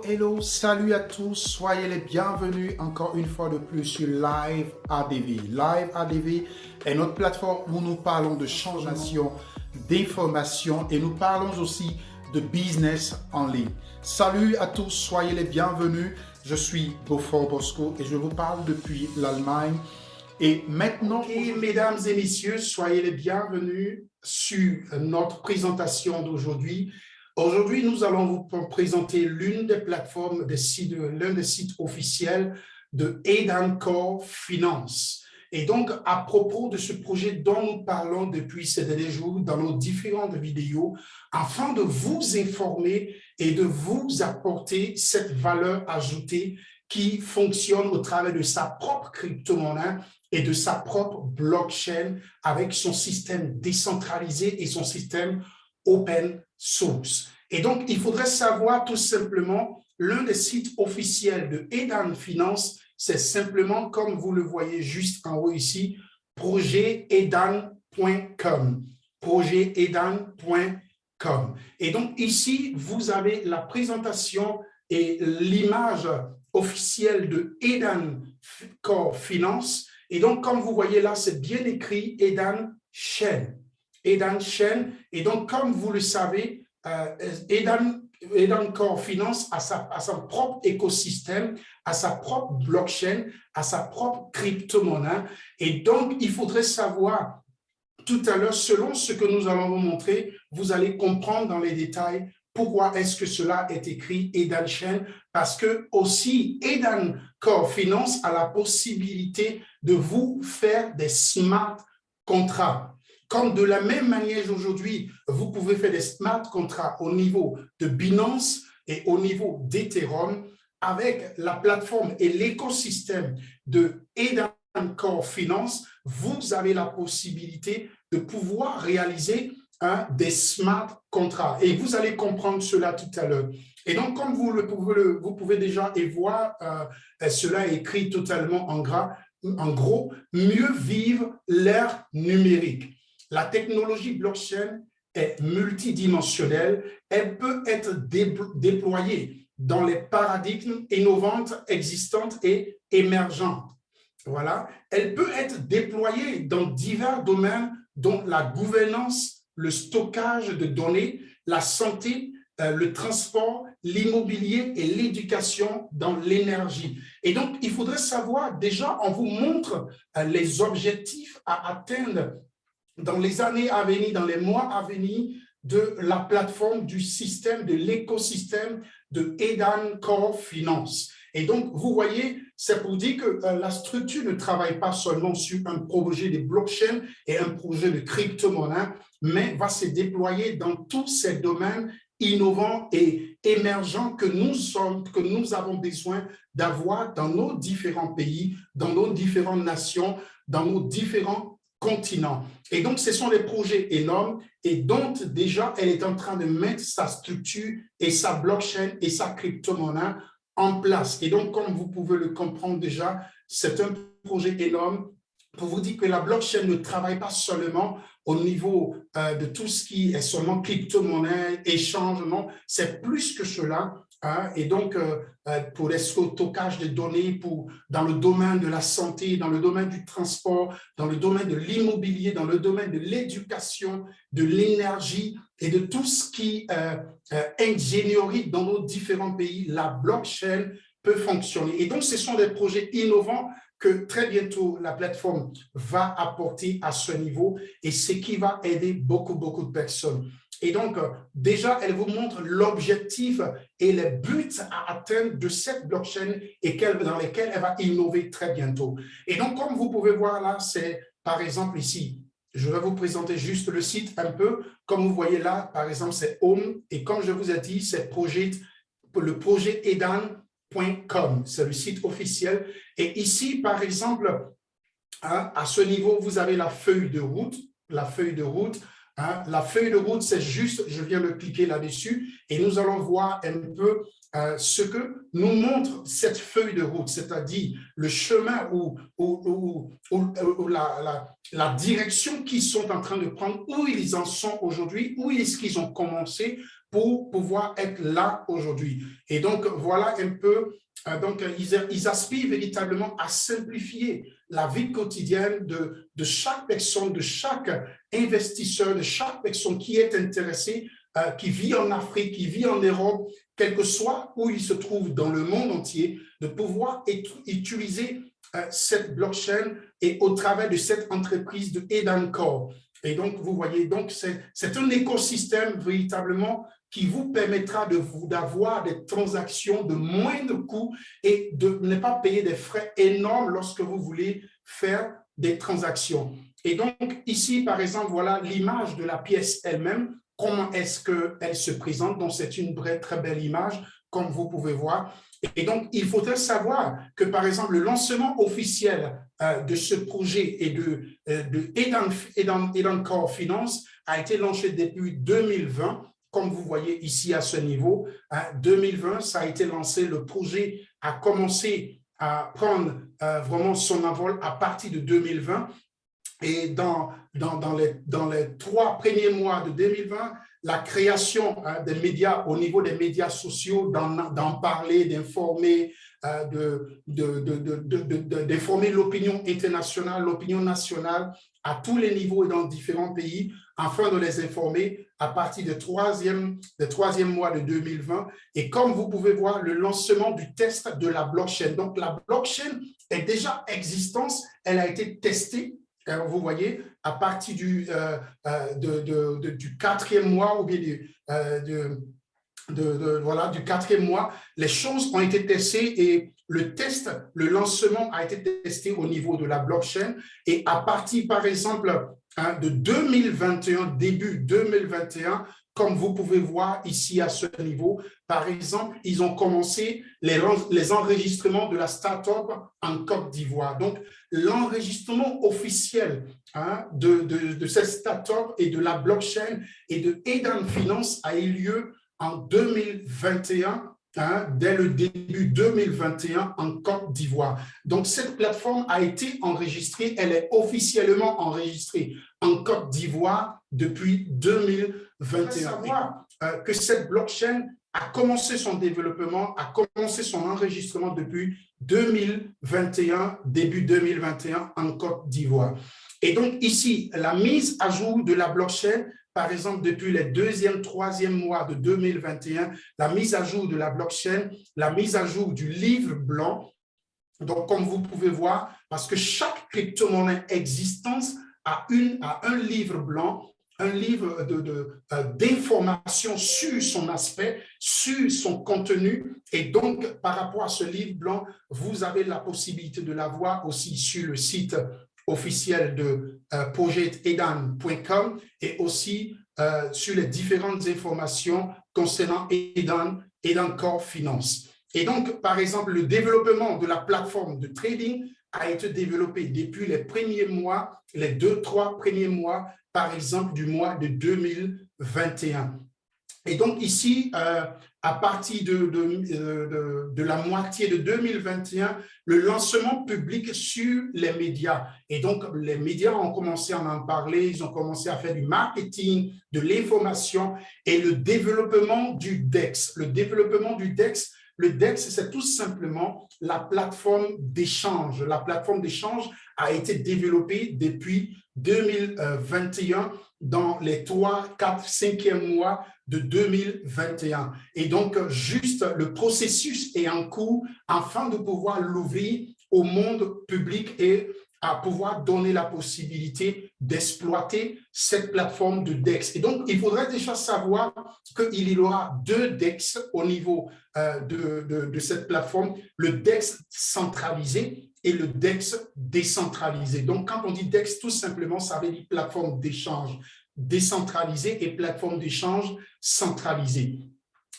Hello, salut à tous, soyez les bienvenus encore une fois de plus sur Live ADV. Live ADV est notre plateforme où nous parlons de changement, d'information et nous parlons aussi de business en ligne. Salut à tous, soyez les bienvenus. Je suis Beaufort Bosco et je vous parle depuis l'Allemagne. Et maintenant, mesdames et messieurs, soyez les bienvenus sur notre présentation d'aujourd'hui. Aujourd'hui, nous allons vous présenter l'une des plateformes, l'un des sites officiels de Aidan Core Finance. Et donc, à propos de ce projet dont nous parlons depuis ces derniers jours dans nos différentes vidéos, afin de vous informer et de vous apporter cette valeur ajoutée qui fonctionne au travers de sa propre crypto-monnaie et de sa propre blockchain avec son système décentralisé et son système open source. Et donc, il faudrait savoir tout simplement, l'un des sites officiels de Aidan Finance, c'est simplement, comme vous le voyez juste en haut ici, projetaidan.com. projetaidan.com. Et donc, ici, vous avez la présentation et l'image officielle de Aidan Core Finance. Et donc, comme vous voyez là, c'est bien écrit Aidan Chain. Aidan Chain. Et donc, comme vous le savez, Aidan Core Finance a son propre écosystème, a sa propre blockchain, a sa propre crypto-monnaie. Et donc, il faudrait savoir tout à l'heure, selon ce que nous allons vous montrer, vous allez comprendre dans les détails pourquoi est-ce que cela est écrit Aidan Chain, parce que aussi Aidan Core Finance a la possibilité de vous faire des smart contracts. Comme de la même manière aujourd'hui, vous pouvez faire des smart contracts au niveau de Binance et au niveau d'Ethereum, avec la plateforme et l'écosystème de Aidan Core Finance, vous avez la possibilité de pouvoir réaliser des smart contracts. Et vous allez comprendre cela tout à l'heure. Et donc, comme vous pouvez déjà y voir, cela est écrit totalement en gros, mieux vivre l'ère numérique. La technologie blockchain est multidimensionnelle. Elle peut être déployée dans les paradigmes innovantes, existantes et émergentes. Voilà. Elle peut être déployée dans divers domaines, dont la gouvernance, le stockage de données, la santé, le transport, l'immobilier et l'éducation dans l'énergie. Et donc, il faudrait savoir, déjà, on vous montre les objectifs à atteindre dans les années à venir, dans les mois à venir, de la plateforme, du système, de l'écosystème de Aidan Core Finance. Et donc, vous voyez, c'est pour dire que la structure ne travaille pas seulement sur un projet de blockchain et un projet de crypto-monnaie, mais va se déployer dans tous ces domaines innovants et émergents que nous avons besoin d'avoir dans nos différents pays, dans nos différentes nations, dans nos différents continents. Et donc, ce sont des projets énormes et dont déjà, elle est en train de mettre sa structure et sa blockchain et sa crypto-monnaie en place. Et donc, comme vous pouvez le comprendre déjà, c'est un projet énorme pour vous dire que la blockchain ne travaille pas seulement au niveau de tout ce qui est seulement crypto-monnaie, échange, non, c'est plus que cela. Et donc, pour le stockage de données, dans le domaine de la santé, dans le domaine du transport, dans le domaine de l'immobilier, dans le domaine de l'éducation, de l'énergie et de tout ce qui est ingénierie dans nos différents pays, la blockchain peut fonctionner. Et donc, ce sont des projets innovants que très bientôt la plateforme va apporter à ce niveau et ce qui va aider beaucoup de personnes. Et donc, déjà, elle vous montre l'objectif et les buts à atteindre de cette blockchain et dans lesquels elle va innover très bientôt. Et donc, comme vous pouvez voir là, c'est par exemple ici, je vais vous présenter juste le site un peu. Comme vous voyez là, par exemple, c'est Home. Et comme je vous ai dit, c'est le projet Aidan.com. C'est le site officiel. Et ici, par exemple, à ce niveau, vous avez la feuille de route. La feuille de route, c'est juste, je viens de cliquer là-dessus et nous allons voir un peu ce que nous montre cette feuille de route, c'est-à-dire le chemin ou la direction qu'ils sont en train de prendre, où ils en sont aujourd'hui, où est-ce qu'ils ont commencé pour pouvoir être là aujourd'hui. Et donc, voilà un peu, ils aspirent véritablement à simplifier la vie quotidienne de chaque personne, de chaque investisseur, de chaque personne qui est intéressée, qui vit en Afrique, qui vit en Europe, quel que soit où il se trouve dans le monde entier, de pouvoir utiliser cette blockchain et au travers de cette entreprise de Edancore. Et donc, vous voyez, donc c'est un écosystème véritablement qui vous permettra d'avoir des transactions de moindre coût et de ne pas payer des frais énormes lorsque vous voulez faire des transactions. Et donc, ici, par exemple, voilà l'image de la pièce elle-même. Comment est-ce qu'elle se présente? Donc, c'est une très belle image, comme vous pouvez voir. Et donc, il faudrait savoir que, par exemple, le lancement officiel de ce projet et de Edancore Finance a été lancé depuis 2020, comme vous voyez ici à ce niveau. 2020, ça a été lancé, le projet a commencé à prendre vraiment son envol à partir de 2020. Et dans les 3 premiers mois de 2020, la création des médias au niveau des médias sociaux, d'en parler, d'informer, d'informer l'opinion internationale, l'opinion nationale à tous les niveaux et dans différents pays, afin de les informer à partir des troisième mois de 2020. Et comme vous pouvez voir, le lancement du test de la blockchain. Donc, la blockchain est déjà existante, elle a été testée. Vous voyez, à partir du 4e mois ou bien du 4e mois, les choses ont été testées et le lancement a été testé au niveau de la blockchain. Et à partir, par exemple, de 2021, début 2021, comme vous pouvez voir ici à ce niveau, par exemple, ils ont commencé les enregistrements de la start-up en Côte d'Ivoire. Donc, l'enregistrement officiel de cette start-up et de la blockchain et de Edan Finance a eu lieu en 2021, dès le début 2021 en Côte d'Ivoire. Donc, cette plateforme a été enregistrée, elle est officiellement enregistrée en Côte d'Ivoire depuis 2021. Il faut savoir que cette blockchain a commencé son développement, a commencé son enregistrement depuis 2021, début 2021 en Côte d'Ivoire. Et donc ici, la mise à jour de la blockchain, par exemple, depuis les 2e, 3e mois de 2021, la mise à jour de la blockchain, la mise à jour du livre blanc. Donc, comme vous pouvez voir, parce que chaque crypto-monnaie existante a un livre blanc, un livre d'informations sur son aspect, sur son contenu. Et donc, par rapport à ce livre blanc, vous avez la possibilité de l'avoir aussi sur le site officiel de projectedan.com et aussi sur les différentes informations concernant Edancore Finance. Et donc, par exemple, le développement de la plateforme de trading a été développé depuis les premiers mois, les 2-3 premiers mois, par exemple, du mois de 2021. Et donc ici, à partir de la moitié de 2021, le lancement public sur les médias. Et donc, les médias ont commencé à en parler, ils ont commencé à faire du marketing, de l'information et le développement du DEX. Le développement du DEX, le DEX, c'est tout simplement la plateforme d'échange. La plateforme d'échange a été développée depuis 2021 dans les 3, 4, 5e mois de 2021. Et donc, juste le processus est en cours afin de pouvoir l'ouvrir au monde public et à pouvoir donner la possibilité d'exploiter cette plateforme de DEX. Et donc, il faudrait déjà savoir qu'il y aura 2 DEX au niveau de cette plateforme, le DEX centralisé et le DEX décentralisé. Donc, quand on dit DEX, tout simplement, ça veut dire plateforme d'échange décentralisée et plateforme d'échange centralisée.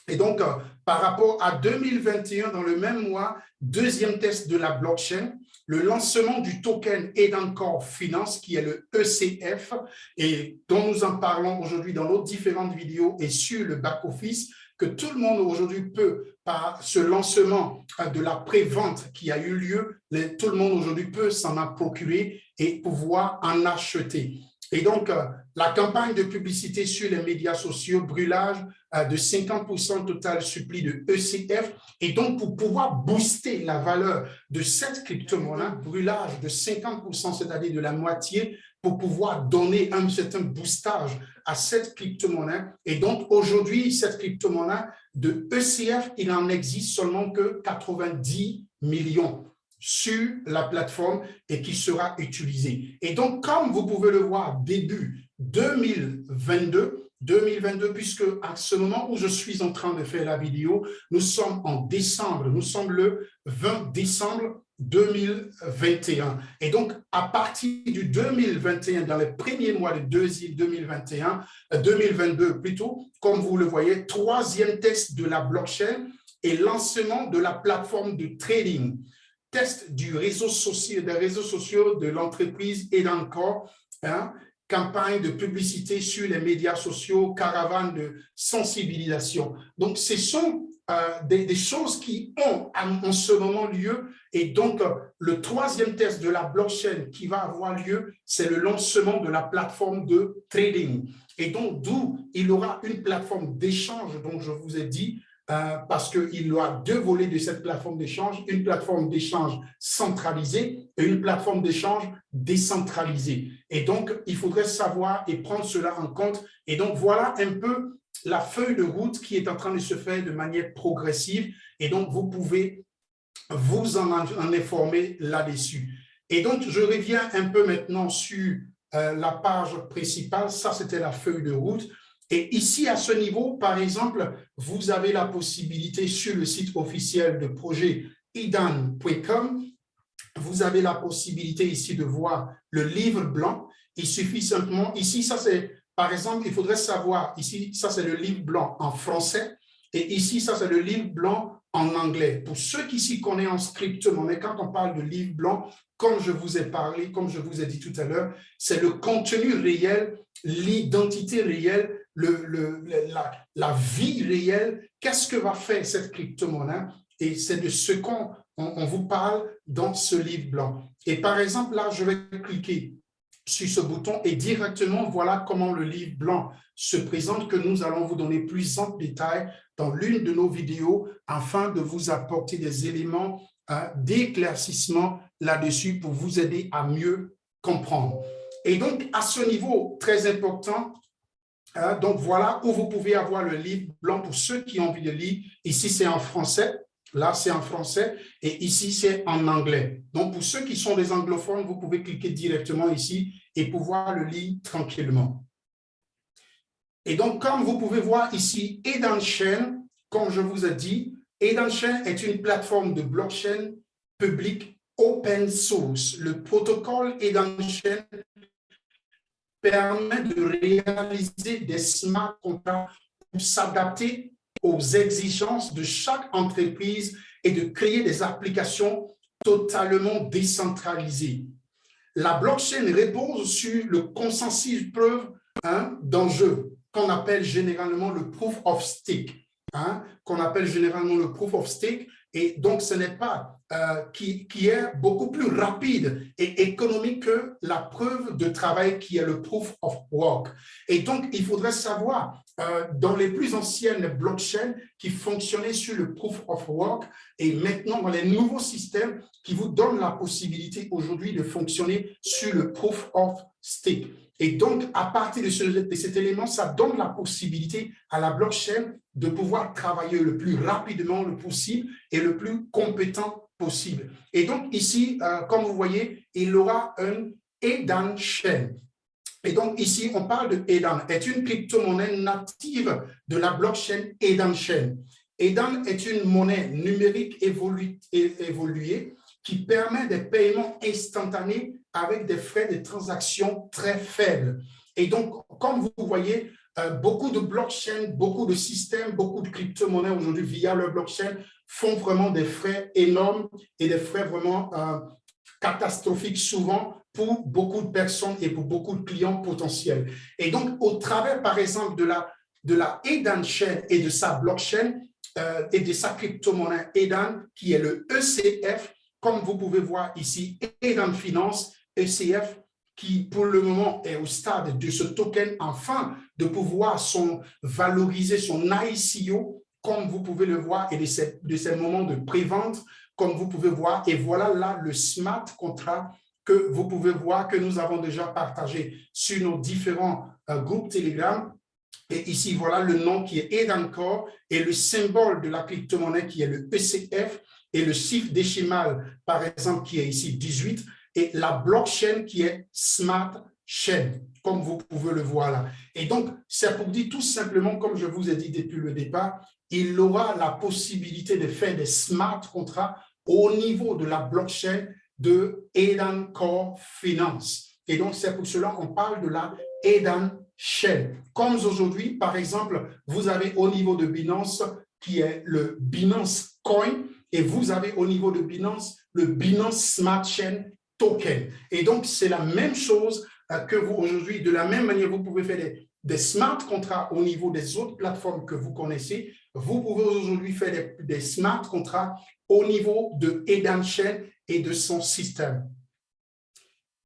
Et donc, par rapport à 2021, dans le même mois, 2e test de la blockchain, le lancement du token Edancore Finance, qui est le ECF, et dont nous en parlons aujourd'hui dans nos différentes vidéos et sur le back-office, que tout le monde aujourd'hui peut, par ce lancement de la pré-vente qui a eu lieu, tout le monde aujourd'hui peut s'en procurer et pouvoir en acheter. Et donc, La campagne de publicité sur les médias sociaux, brûlage de 50% total suppli de ECF. Et donc, pour pouvoir booster la valeur de cette crypto-monnaie, brûlage de 50%, c'est-à-dire de la moitié, pour pouvoir donner un certain boostage à cette crypto-monnaie. Et donc, aujourd'hui, cette crypto-monnaie de ECF, il n'en existe seulement que 90 millions sur la plateforme et qui sera utilisée. Et donc, comme vous pouvez le voir, début 2022, puisque à ce moment où je suis en train de faire la vidéo, nous sommes en décembre, nous sommes le 20 décembre 2021. Et donc, à partir du 2021, dans les premiers mois de 2022 plutôt, comme vous le voyez, troisième test de la blockchain et lancement de la plateforme de trading. Test du réseau social, des réseaux sociaux de l'entreprise Edan Core, campagne de publicité sur les médias sociaux, caravane de sensibilisation. Donc, ce sont des choses qui ont en ce moment lieu. Et donc, le troisième test de la blockchain qui va avoir lieu, c'est le lancement de la plateforme de trading. Et donc, d'où il y aura une plateforme d'échange dont je vous ai dit, parce qu'il y a deux volets de cette plateforme d'échange, une plateforme d'échange centralisée et une plateforme d'échange décentralisée. Et donc, il faudrait savoir et prendre cela en compte. Et donc, voilà un peu la feuille de route qui est en train de se faire de manière progressive. Et donc, vous pouvez vous en informer là-dessus. Et donc, je reviens un peu maintenant sur la page principale. Ça, c'était la feuille de route. Et ici, à ce niveau, par exemple, vous avez la possibilité sur le site officiel de projet edan.com, vous avez la possibilité ici de voir le livre blanc. Il suffit simplement, ici, ça c'est, par exemple, il faudrait savoir, ici, ça c'est le livre blanc en français, et ici, ça c'est le livre blanc en anglais. Pour ceux qui s'y connaissent en crypto-monnaie, quand on parle de livre blanc, comme je vous ai parlé, comme je vous ai dit tout à l'heure, c'est le contenu réel, l'identité réelle, la vie réelle. Qu'est-ce que va faire cette crypto-monnaie? Et c'est de ce qu'on vous parle dans ce livre blanc. Et par exemple, là, je vais cliquer sur ce bouton et directement, voilà comment le livre blanc se présente, que nous allons vous donner plus en détail dans l'une de nos vidéos afin de vous apporter des éléments d'éclaircissement là-dessus pour vous aider à mieux comprendre. Et donc, à ce niveau très important, donc voilà où vous pouvez avoir le livre blanc pour ceux qui ont envie de lire. Ici, c'est en français. Là, c'est en français et ici, c'est en anglais. Donc, pour ceux qui sont des anglophones, vous pouvez cliquer directement ici et pouvoir le lire tranquillement. Et donc, comme vous pouvez voir ici, Edan Chain, comme je vous ai dit, Edan Chain est une plateforme de blockchain publique open source. Le protocole Edan Chain permet de réaliser des smart contracts pour s'adapter aux exigences de chaque entreprise et de créer des applications totalement décentralisées. La blockchain repose sur le consensus preuve d'enjeu qu'on appelle généralement le proof of stake. Et donc, ce n'est pas qui est beaucoup plus rapide et économique que la preuve de travail qui est le proof of work. Et donc, il faudrait savoir, dans les plus anciennes blockchains qui fonctionnaient sur le proof of work et maintenant dans les nouveaux systèmes qui vous donnent la possibilité aujourd'hui de fonctionner sur le proof of stake. Et donc, à partir de cet élément, ça donne la possibilité à la blockchain de pouvoir travailler le plus rapidement le possible et le plus compétent possible. Et donc, ici, comme vous voyez, il y aura un Edan Chain. Et donc, ici, on parle de Edan, est une crypto-monnaie native de la blockchain Edan Chain. Edan est une monnaie numérique évoluée qui permet des paiements instantanés avec des frais de transaction très faibles. Et donc, comme vous voyez, beaucoup de blockchains, beaucoup de systèmes, beaucoup de crypto-monnaies aujourd'hui via leur blockchain font vraiment des frais énormes et des frais vraiment catastrophiques souvent pour beaucoup de personnes et pour beaucoup de clients potentiels. Et donc, au travers, par exemple, de la Edan Chain et de sa blockchain et de sa crypto-monnaie Edan, qui est le ECF, comme vous pouvez voir ici, Edan Finance, ECF, qui, pour le moment, est au stade de ce token, afin de pouvoir valoriser son ICO, comme vous pouvez le voir, et de ces moments de pré-vente, comme vous pouvez voir. Et voilà là le smart contract que vous pouvez voir, que nous avons déjà partagé sur nos différents groupes Telegram. Et ici, voilà le nom qui est Edan Core et le symbole de la crypto-monnaie qui est le ECF et le chiffre décimal, par exemple, qui est ici 18, et la blockchain qui est Smart Chain, comme vous pouvez le voir là. Et donc, c'est pour dire tout simplement, comme je vous ai dit depuis le départ, il aura la possibilité de faire des smart contrats au niveau de la blockchain de Edan Core Finance. Et donc, c'est pour cela qu'on parle de la Edan Chain. Comme aujourd'hui, par exemple, vous avez au niveau de Binance, qui est le Binance Coin, et vous avez au niveau de Binance, le Binance Smart Chain Token. Et donc, c'est la même chose que vous aujourd'hui. De la même manière, vous pouvez faire des smart contrats au niveau des autres plateformes que vous connaissez. Vous pouvez aujourd'hui faire des smart contrats au niveau de Edan Chain et de son système.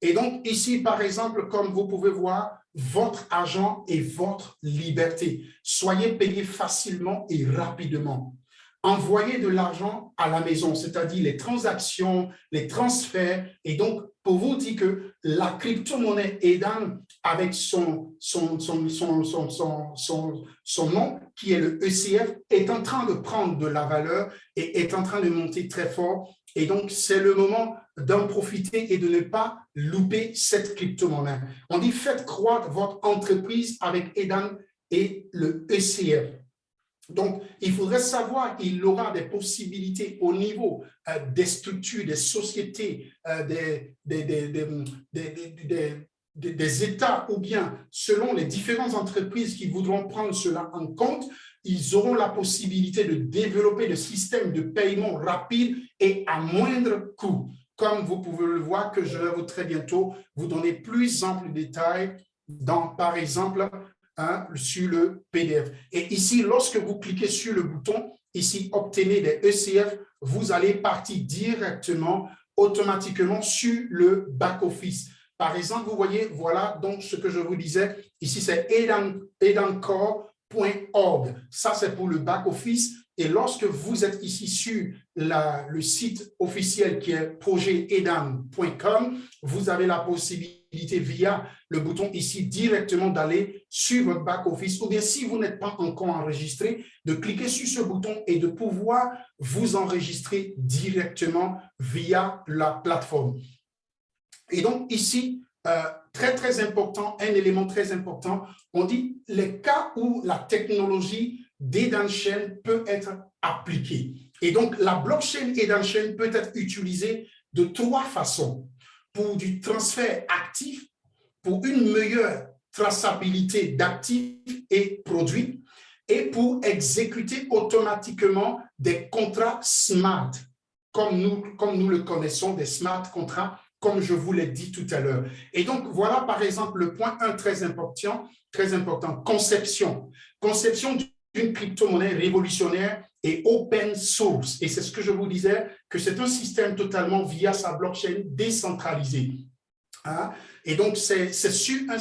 Et donc, ici, par exemple, comme vous pouvez voir, votre argent et votre liberté. Soyez payé facilement et rapidement. Envoyez de l'argent à la maison, c'est-à-dire les transactions, les transferts. Et donc, pour vous dire que la crypto-monnaie Edan, avec son nom, qui est le ECF, est en train de prendre de la valeur et est en train de monter très fort. Et donc, c'est le moment d'en profiter et de ne pas louper cette crypto-monnaie. On dit, faites croître votre entreprise avec Edan et le ECF. Donc, il faudrait savoir qu'il aura des possibilités au niveau des structures, des sociétés, des États, ou bien selon les différentes entreprises qui voudront prendre cela en compte, ils auront la possibilité de développer des systèmes de paiement rapide et à moindre coût. Comme vous pouvez le voir, que je vais vous très bientôt vous donner plus amples détails dans, par exemple, sur le PDF. Et ici, lorsque vous cliquez sur le bouton, ici, obtenez des ECF, vous allez partir directement, automatiquement sur le back-office. Par exemple, vous voyez, voilà donc ce que je vous disais. Ici, c'est edancore.org. Ça, c'est pour le back-office. Et lorsque vous êtes ici sur le site officiel qui est projetedan.com, vous avez la possibilité via le bouton ici directement d'aller sur votre back-office, ou bien si vous n'êtes pas encore enregistré, de cliquer sur ce bouton et de pouvoir vous enregistrer directement via la plateforme. Et donc ici, très important, un élément très important, on dit les cas où la technologie d'Edan Chain peut être appliquée. Et donc la blockchain Edan Chain peut être utilisée de trois façons: pour du transfert actif, pour une meilleure traçabilité d'actifs et produits, et pour exécuter automatiquement des contrats smart, comme nous le connaissons, des smart contrats, comme je vous l'ai dit tout à l'heure. Et donc, voilà par exemple le point 1 très important, conception. Conception d'une crypto-monnaie révolutionnaire et open source. Et c'est ce que je vous disais, que c'est un système totalement via sa blockchain décentralisée. Et donc, c'est sur un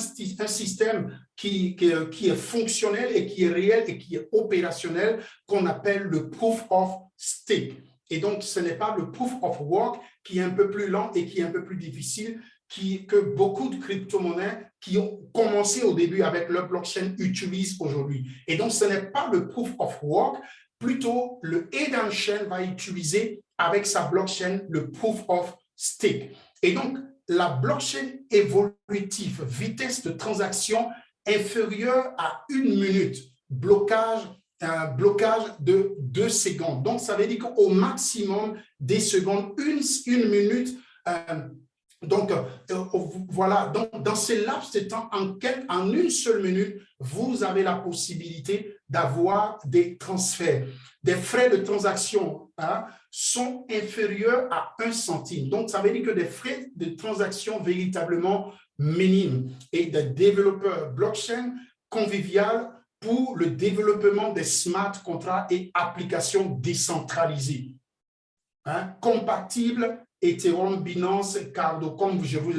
système qui est fonctionnel et qui est réel et qui est opérationnel qu'on appelle le proof of stake. Et donc, ce n'est pas le proof of work qui est un peu plus lent et qui est un peu plus difficile, que beaucoup de crypto-monnaies qui ont commencé au début avec leur blockchain utilisent aujourd'hui. Et donc, ce n'est pas le proof of work, plutôt le Edan Chain va utiliser avec sa blockchain le proof of stake. Et donc, la blockchain évolutive, vitesse de transaction inférieure à 1 minute, blocage de 2 secondes. Donc, ça veut dire qu'au maximum des secondes, une minute. Voilà, donc dans ces laps de temps, en une seule minute, vous avez la possibilité d'avoir des transferts. Des frais de transaction sont inférieurs à 1 centime. Donc, ça veut dire que des frais de transaction véritablement minimes, et des développeurs blockchain convivial pour le développement des smart contrats et applications décentralisées, compatibles Ethereum, Binance, Cardo, comme je vous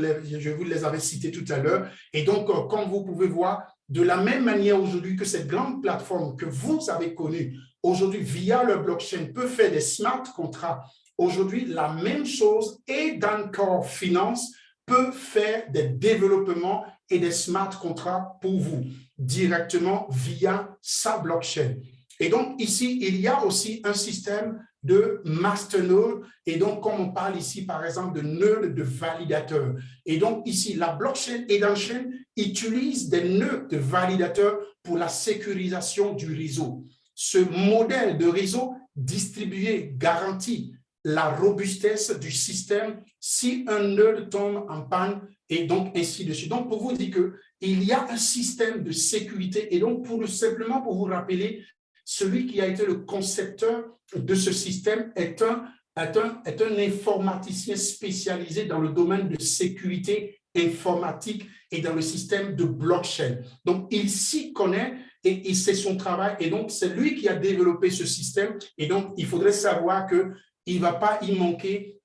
les avais cités tout à l'heure. Et donc, comme vous pouvez voir, de la même manière aujourd'hui que cette grande plateforme que vous avez connue, aujourd'hui via le blockchain, peut faire des smart contracts. Aujourd'hui, la même chose, Edan Core Finance peut faire des développements et des smart contracts pour vous directement via sa blockchain. Et donc, ici, il y a aussi un système de masternode. Et donc, comme on parle ici, par exemple, de nœuds de validateurs. Et donc, ici, la blockchain Edan Chain utilise des nœuds de validateurs pour la sécurisation du réseau. Ce modèle de réseau distribué garantit la robustesse du système si un nœud tombe en panne et donc ainsi de suite. Donc, pour vous dire qu'il y a un système de sécurité. Et donc, simplement pour vous rappeler, celui qui a été le concepteur de ce système est un informaticien spécialisé dans le domaine de sécurité informatique et dans le système de blockchain. Donc, il s'y connaît et c'est son travail. Et donc, c'est lui qui a développé ce système. Et donc, il faudrait savoir qu'il ne va pas y manquer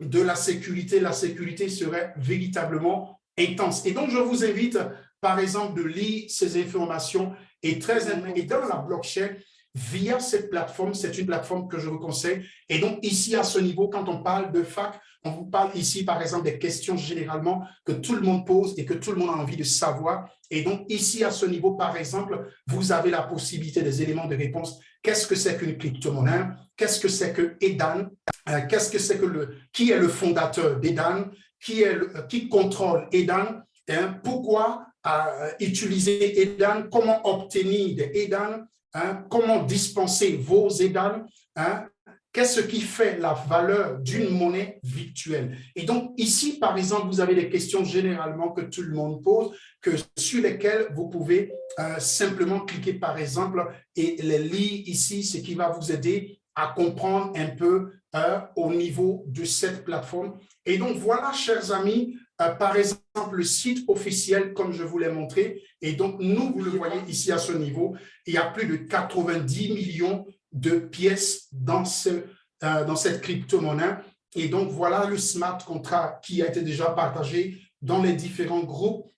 de la sécurité. La sécurité serait véritablement intense. Et donc, je vous invite, par exemple, de lire ces informations et dans la blockchain via cette plateforme. C'est une plateforme que je vous conseille. Et donc, ici, à ce niveau, quand on parle de fac, on vous parle ici, par exemple, des questions généralement que tout le monde pose et que tout le monde a envie de savoir. Et donc, ici, à ce niveau, par exemple, vous avez la possibilité des éléments de réponse. Qu'est-ce que c'est qu'une crypto-monnaie? Qu'est-ce que c'est que Edan? Qu'est-ce que c'est que qui est le fondateur d'Edan? Qui contrôle Edan? Pourquoi utiliser Edan? Comment obtenir des Edan? Comment dispenser vos Edan? Qu'est-ce qui fait la valeur d'une monnaie virtuelle? Et donc, ici, par exemple, vous avez des questions généralement que tout le monde pose, sur lesquelles vous pouvez simplement cliquer, par exemple, et les lire ici, ce qui va vous aider à comprendre un peu au niveau de cette plateforme. Et donc, voilà, chers amis, par exemple, le site officiel, comme je vous l'ai montré. Et donc, vous le voyez ici à ce niveau, il y a plus de 90 millions de pièces dans cette crypto-monnaie. Et donc, voilà le smart contract qui a été déjà partagé dans les différents groupes.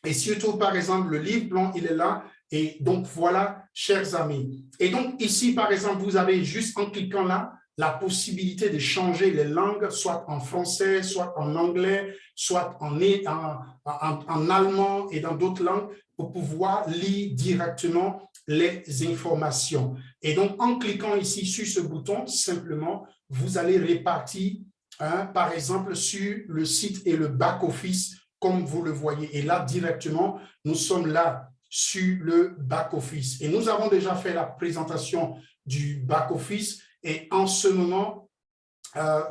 Et surtout, par exemple, le livre blanc, il est là. Et donc, voilà, chers amis. Et donc, ici, par exemple, vous avez juste en cliquant là, la possibilité de changer les langues, soit en français, soit en anglais, soit en allemand et dans d'autres langues, pour pouvoir lire directement les informations. Et donc, en cliquant ici sur ce bouton, simplement, vous allez répartir, par exemple, sur le site et le back-office, comme vous le voyez. Et là, directement, nous sommes là sur le back-office. Et nous avons déjà fait la présentation du back-office. Et en ce moment,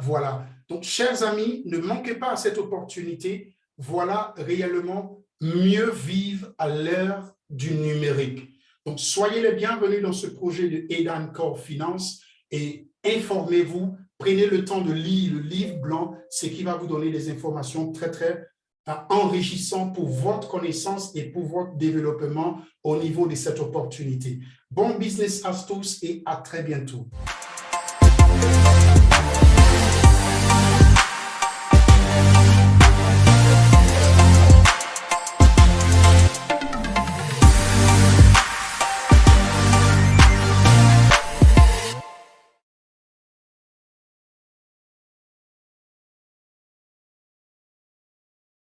voilà. Donc, chers amis, ne manquez pas à cette opportunité. Voilà réellement mieux vivre à l'ère du numérique. Donc, soyez les bienvenus dans ce projet de Edan Core Finance et informez-vous, prenez le temps de lire le livre blanc, ce qui va vous donner des informations très, très enrichissantes pour votre connaissance et pour votre développement au niveau de cette opportunité. Bon business à tous et à très bientôt.